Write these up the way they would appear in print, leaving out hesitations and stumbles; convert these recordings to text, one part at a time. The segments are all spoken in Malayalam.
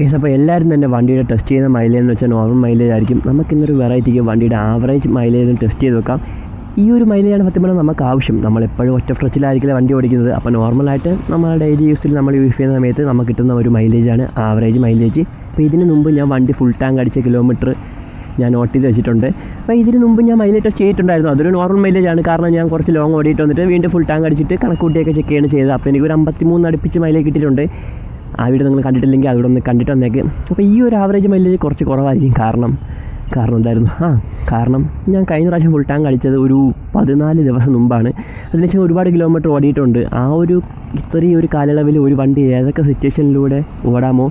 കേസ് അപ്പോൾ എല്ലാവരും തന്നെ വണ്ടിയുടെ ടെസ്റ്റ് ചെയ്യുന്ന മൈലേജ് എന്ന് വെച്ചാൽ നോർമൽ മൈലേജ് ആയിരിക്കും. നമുക്കിന്നൊരു വെറൈറ്റിക്ക് വണ്ടിയുടെ ആവറേജ് മൈലേജ് ടെസ്റ്റ് ചെയ്ത് വെക്കാം. ഈ ഒരു മൈലേജാണ് സത്യം പറഞ്ഞാൽ നമുക്ക് ആവശ്യം. നമ്മളെപ്പോഴും ഒറ്റ ഫ്രച്ചിലായിരിക്കില്ല വണ്ടി ഓടിക്കുന്നത്. അപ്പോൾ നോർമലായിട്ട് നമ്മൾ ഡെയിലി യൂസിൽ നമ്മൾ യൂസ് ചെയ്യുന്ന സമയത്ത് നമുക്ക് കിട്ടുന്ന ഒരു മൈലേജാണ് ആവറേജ് മൈലേജ്. അപ്പോൾ ഇതിന് മുമ്പ് ഞാൻ വണ്ടി ഫുൾ ടാങ്ക് അടിച്ച കിലോമീറ്റർ ഞാൻ നോട്ട് ചെയ്ത് വെച്ചിട്ടുണ്ട്. അപ്പോൾ ഇതിന് മുമ്പ് ഞാൻ മൈലേജ് ടെസ്റ്റ് ചെയ്തിട്ടുണ്ടായിരുന്നു. അതൊരു നോർമൽ മൈലേജാണ്. കാരണം ഞാൻ കുറച്ച് ലോങ് ഓടിയിട്ട് വന്നിട്ട് വീണ്ടും ഫുൾ ടാങ്ക് അടിച്ചിട്ട് കണക്കൂട്ടിയൊക്കെ ചെക്ക് ചെയ്യാണ് ചെയ്തത്. അപ്പോൾ എനിക്കൊരു 53 അടുപ്പിച്ച് മൈലേജ് കിട്ടിയിട്ടുണ്ട്. ആ വീഡിയോ നിങ്ങൾ കണ്ടിട്ടില്ലെങ്കിൽ അതുകൂടെ ഒന്ന് കണ്ടിട്ട് വന്നേക്ക്. അപ്പോൾ ഈ ഒരു ആവറേജ് മൈലേജ് കുറച്ച് കുറവായിരിക്കും. കാരണം എന്തായിരുന്നു? കാരണം ഞാൻ കഴിഞ്ഞ പ്രാവശ്യം ഫുൾ ടാങ്ക് അടിച്ചത് ഒരു 14 ദിവസം മുമ്പാണ്. അതിനുശേഷം ഒരുപാട് കിലോമീറ്റർ ഓടിയിട്ടുണ്ട്. ആ ഒരു ഇത്രയും ഒരു കാലയളവിൽ ഒരു വണ്ടി ഏതൊക്കെ സിറ്റുവേഷനിലൂടെ ഓടാമോ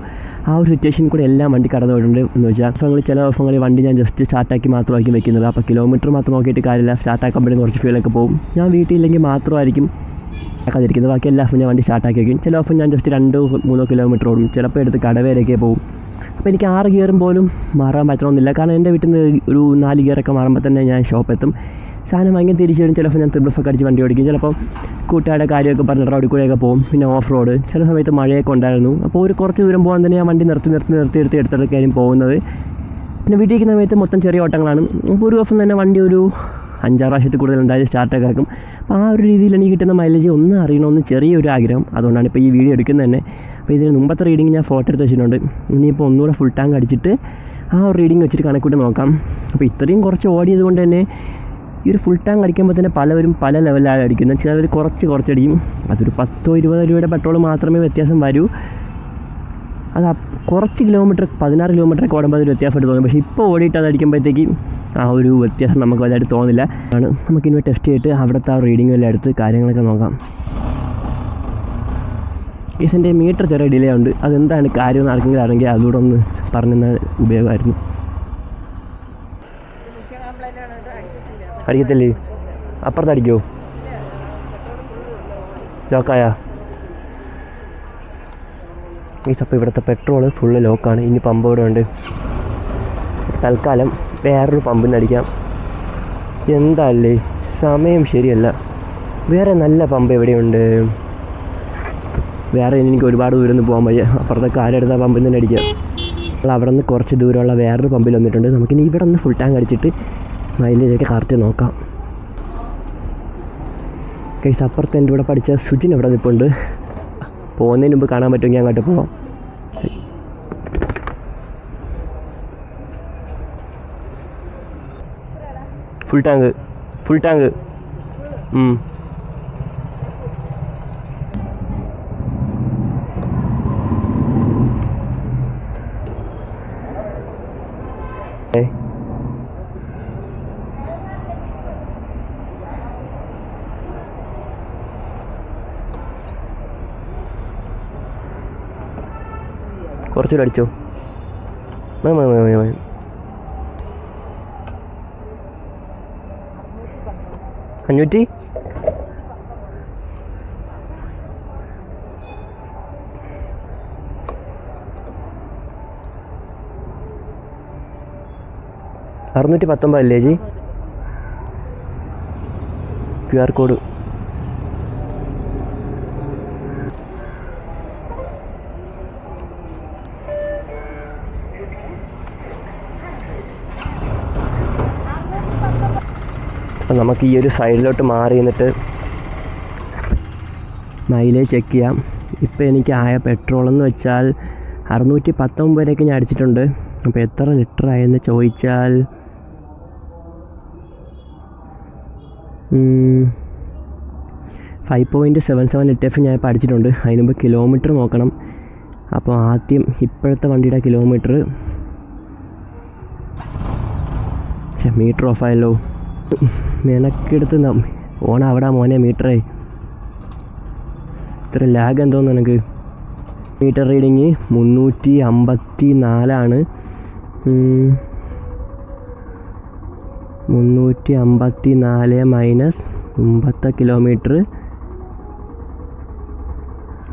ആ ഒരു സിറ്റുവേഷൻ കൂടെ എല്ലാം വണ്ടി കടന്നു പോയിട്ടുണ്ട്. എന്ന് വെച്ചാൽ ചില ദിവസങ്ങളിൽ വണ്ടി ഞാൻ ജസ്റ്റ് സ്റ്റാർട്ടാക്കി മാത്രമായിരിക്കും വെക്കുന്നത്. അപ്പോൾ കിലോമീറ്റർ മാത്രം നോക്കിയിട്ട് കാര്യമില്ല. സ്റ്റാർട്ടാക്കുമ്പോഴും കുറച്ച് ഫ്യൂലൊക്കെ പോകും. ഞാൻ വീട്ടിലില്ലെങ്കിൽ മാത്രമായിരിക്കും ആക്കാതിരിക്കുന്നത്. ബാക്കി എല്ലാ ദിവസവും ഞാൻ വണ്ടി സ്റ്റാർട്ടാക്കി വയ്ക്കും. ചില ദിവസം ഞാൻ ജസ്റ്റ് 2-3 കിലോമീറ്റർ ഓടും. ചിലപ്പോൾ എടുത്ത് കടവേരൊക്കെ പോകും. അപ്പോൾ എനിക്ക് 6 ഗിയറും പോലും മാറാൻ പറ്റണമെന്നില്ല. കാരണം എൻ്റെ വീട്ടിൽ നിന്ന് ഒരു 4 ഗിയറൊക്കെ മാറുമ്പോൾ തന്നെ ഞാൻ ഷോപ്പെത്തും. സാധനം വാങ്ങി തിരിച്ചു വരും. ചിലപ്പോൾ ഞാൻ ത്രിബിളൊക്കെ അടിച്ച് വണ്ടി ഓടിക്കും. ചിലപ്പോൾ കൂട്ടുകാരുടെ കാര്യമൊക്കെ പറഞ്ഞിട്ട് റോഡിൽ കൂടെയൊക്കെ പോകും. പിന്നെ ഓഫ് റോഡ് ചില സമയത്ത് മഴയൊക്കെ ഉണ്ടായിരുന്നു. അപ്പോൾ ഒരു കുറച്ച് ദൂരം പോകാൻ തന്നെ ഞാൻ വണ്ടി നിർത്തി എടുത്തൊക്കെയായിരിക്കും പോകുന്നത്. പിന്നെ വീട്ടിൽ ഇരിക്കുന്ന സമയത്ത് മൊത്തം ചെറിയ ഓട്ടങ്ങളാണ്. അപ്പോൾ ഒരു ദിവസം തന്നെ വണ്ടി ഒരു 5-6 പ്രാവശ്യത്തിൽ കൂടുതൽ എന്തായാലും സ്റ്റാർട്ടൊക്കെ ആക്കും. അപ്പോൾ ആ ഒരു രീതിയിൽ എനിക്ക് കിട്ടുന്ന മൈലേജ് ഒന്ന് അറിയണമെന്ന് ചെറിയൊരു ആഗ്രഹം. അതുകൊണ്ടാണ് ഇപ്പോൾ ഈ വീഡിയോ എടുക്കുന്നത് തന്നെ. അപ്പോൾ ഇതിന് മുമ്പത്തെ റീഡിങ് ഞാൻ ഫോട്ടോ എടുത്ത് വെച്ചിട്ടുണ്ട്. ഇനിയിപ്പോൾ ഒന്നുകൂടെ ഫുൾ ടാങ്ക് അടിച്ചിട്ട് ആ ഒരു റീഡിങ് വെച്ചിട്ട് കണക്കൂട്ടി നോക്കാം. അപ്പോൾ ഇത്രയും കുറച്ച് ഓടിയത് കൊണ്ട് തന്നെ ഈ ഒരു ഫുൾ ടാങ്ക് അടിക്കുമ്പോൾ തന്നെ പലവരും പല ലെവലിലാണ് അടിക്കുന്നത്. ചിലവർ കുറച്ചടിക്കും. അതൊരു 10-20 രൂപയുടെ പെട്രോൾ മാത്രമേ വ്യത്യാസം വരൂ. അത് കുറച്ച് കിലോമീറ്റർ 16 കിലോമീറ്ററൊക്കെ ഓടുമ്പോൾ അതൊരു വ്യത്യാസമായിട്ട് തോന്നും. പക്ഷേ ഇപ്പോൾ ഓടിയിട്ട് അത് അടിക്കുമ്പോഴത്തേക്ക് ആ ഒരു വ്യത്യാസം നമുക്ക് വലുതായിട്ട് തോന്നില്ല. നമുക്കിനി ടെസ്റ്റ് ചെയ്തിട്ട് അവിടുത്തെ ആ റീഡിംഗ് എല്ലാം എടുത്ത് കാര്യങ്ങളൊക്കെ നോക്കാം. എൻ്റെ മീറ്റർ ചെറിയ ഡിലേ ഉണ്ട്. അതെന്താണ് കാര്യം എന്ന് ആർക്കെങ്കിലും അറിയെങ്കിൽ അതുകൂടെ ഒന്ന് പറഞ്ഞാൽ ഉപയോഗമായിരുന്നു. അടിക്കത്തില്ലേ? അപ്പുറത്ത് അടിക്കുമോ? ലോക്കായാ? അപ്പോൾ ഇവിടുത്തെ പെട്രോൾ ഫുള്ള് ലോക്കാണ്. ഇനി പമ്പ് ഇവിടെ ഉണ്ട്. തൽക്കാലം വേറൊരു പമ്പിന് അടിക്കാം. എന്താല്ലേ സമയം ശരിയല്ല. വേറെ നല്ല പമ്പ് എവിടെയുണ്ട്? വേറെ എനിക്ക് ഒരുപാട് ദൂരം ഒന്നും പോകാൻ വയ്യ. അപ്പുറത്തെ കാലെടുത്ത പമ്പിൽ തന്നെ അടിക്കാം. നമ്മൾ അവിടെ നിന്ന് കുറച്ച് ദൂരമുള്ള വേറൊരു പമ്പിൽ വന്നിട്ടുണ്ട്. നമുക്കിനി ഇവിടെ നിന്ന് ഫുൾ ടാങ്ക് അടിച്ചിട്ട് മൈലേജൊക്കെ കറക്റ്റ് നോക്കാം. കേസ് അപ്പുറത്ത് എൻ്റെ ഇവിടെ പഠിച്ച സുജിൻ ഇവിടെ നിൽപ്പുണ്ട്. പോകുന്നതിന് മുമ്പ് കാണാൻ പറ്റുമെങ്കിൽ അങ്ങോട്ട് പോവാം. ഫുൾ ടാങ്ക് കുറച്ചുകൂടെ അടിച്ചോ? 500. $619 അല്ലേ ജി? QR code. അപ്പം നമുക്ക് ഈ ഒരു സൈഡിലോട്ട് മാറി നിന്നിട്ട് മൈലേജ് ചെക്ക് ചെയ്യാം. ഇപ്പോൾ എനിക്ക് ആയ പെട്രോളെന്ന് വെച്ചാൽ 619 വരെയൊക്കെ ഞാൻ അടിച്ചിട്ടുണ്ട്. അപ്പോൾ എത്ര ലിറ്റർ ആയെന്ന് ചോദിച്ചാൽ 5.77 ലിറ്റേഴ്സ് ഞാൻ ഇപ്പോൾ അടിച്ചിട്ടുണ്ട്. അതിന് മുമ്പ് കിലോമീറ്റർ നോക്കണം. അപ്പോൾ ആദ്യം ഇപ്പോഴത്തെ വണ്ടിയുടെ കിലോമീറ്റർ മീറ്റർ ഓഫായല്ലോ. നിനക്കെടുത്ത് ഓണ അവിടെ മോനെ മീറ്ററേ. ഇത്ര ലാഗ് എന്തോന്ന് എനിക്ക്. മീറ്റർ റീഡിങ് 354 354 മൈനസ് മുമ്പത്തെ കിലോമീറ്റർ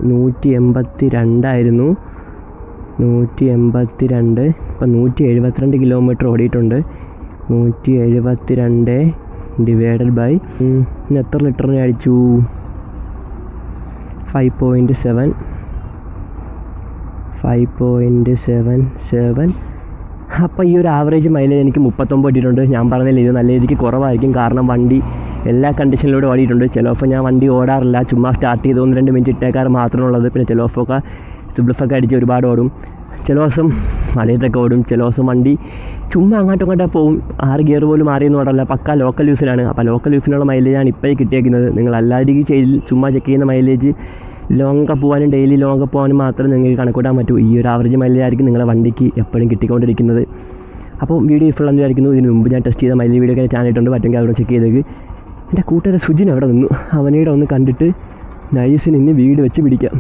182 ആയിരുന്നു. 182. ഇപ്പം 172 കിലോമീറ്റർ ഓടിയിട്ടുണ്ട്. 172 ഡിവൈഡഡ് ബൈ എത്ര ലിറ്ററിന് അടിച്ചു? 5.7 5.77. അപ്പോൾ ഈ ഒരു ആവറേജ് മൈലേജ് എനിക്ക് 39 കിട്ടിയിട്ടുണ്ട്. ഞാൻ പറഞ്ഞില്ല ഇത് നല്ല രീതിക്ക് കുറവായിരിക്കും, കാരണം വണ്ടി എല്ലാ കണ്ടീഷനിലൂടെ ഓടിയിട്ടുണ്ട്. ചിലപ്പോൾ ഞാൻ വണ്ടി ഓടാറില്ല, ചുമ്മാ സ്റ്റാർട്ട് ചെയ്ത് 1-2 മിനിറ്റ് ഇട്ടേക്കാറ് മാത്രമേ ഉള്ളത്. പിന്നെ ചിലപ്പോഴൊക്കെ സിബ്ലിഫൊക്കെ അടിച്ച് ഒരുപാട് ഓടും, ചില ദിവസം മലയത്തൊക്കെ ഓടും, ചില ദിവസം വണ്ടി ചുമ്മാ അങ്ങോട്ടും ഇങ്ങോട്ടും പോകും. 6 ഗിയർ പോലും മാറിയെന്ന് ഓടല്ല, പക്ക ലോക്കൽ യൂസിലാണ്. അപ്പോൾ ലോക്കൽ യൂസിനുള്ള മൈലേജാണ് ഇപ്പോഴേ കിട്ടിയേക്കുന്നത്. നിങ്ങൾ അല്ലാതെ ചുമ്മാ ചെക്ക് ചെയ്യുന്ന മൈലേജ് ലോങ്ങൊക്കെ പോകാനും ഡെയിലി ലോങ്ങൊക്കെ പോകാനും മാത്രമേ നിങ്ങൾക്ക് കണക്കൂട്ടാൻ പറ്റൂ. ഈ ഒരു ആവറേജ് മൈലേജ് ആയിരിക്കും നിങ്ങളുടെ വണ്ടിക്ക് എപ്പോഴും കിട്ടിക്കൊണ്ടിരിക്കുന്നത്. അപ്പോൾ വീഡിയോ ഫുൾ എന്തായിരിക്കുന്നു. ഇതിന് മുമ്പ് ഞാൻ ടെസ്റ്റ് ചെയ്ത മൈലേജ് വീഡിയോ ഒക്കെ ചാനൽ ഇട്ടുണ്ട്, പറ്റുമെങ്കിൽ അവിടെ ചെക്ക് ചെയ്തേക്ക്. എൻ്റെ കൂട്ടുകാരൻ സുജിൻ അവിടെ നിന്നു, അവനീടെ ഒന്ന് കണ്ടിട്ട് നൈസിന് ഇനി വീട് വെച്ച് പിടിക്കാം.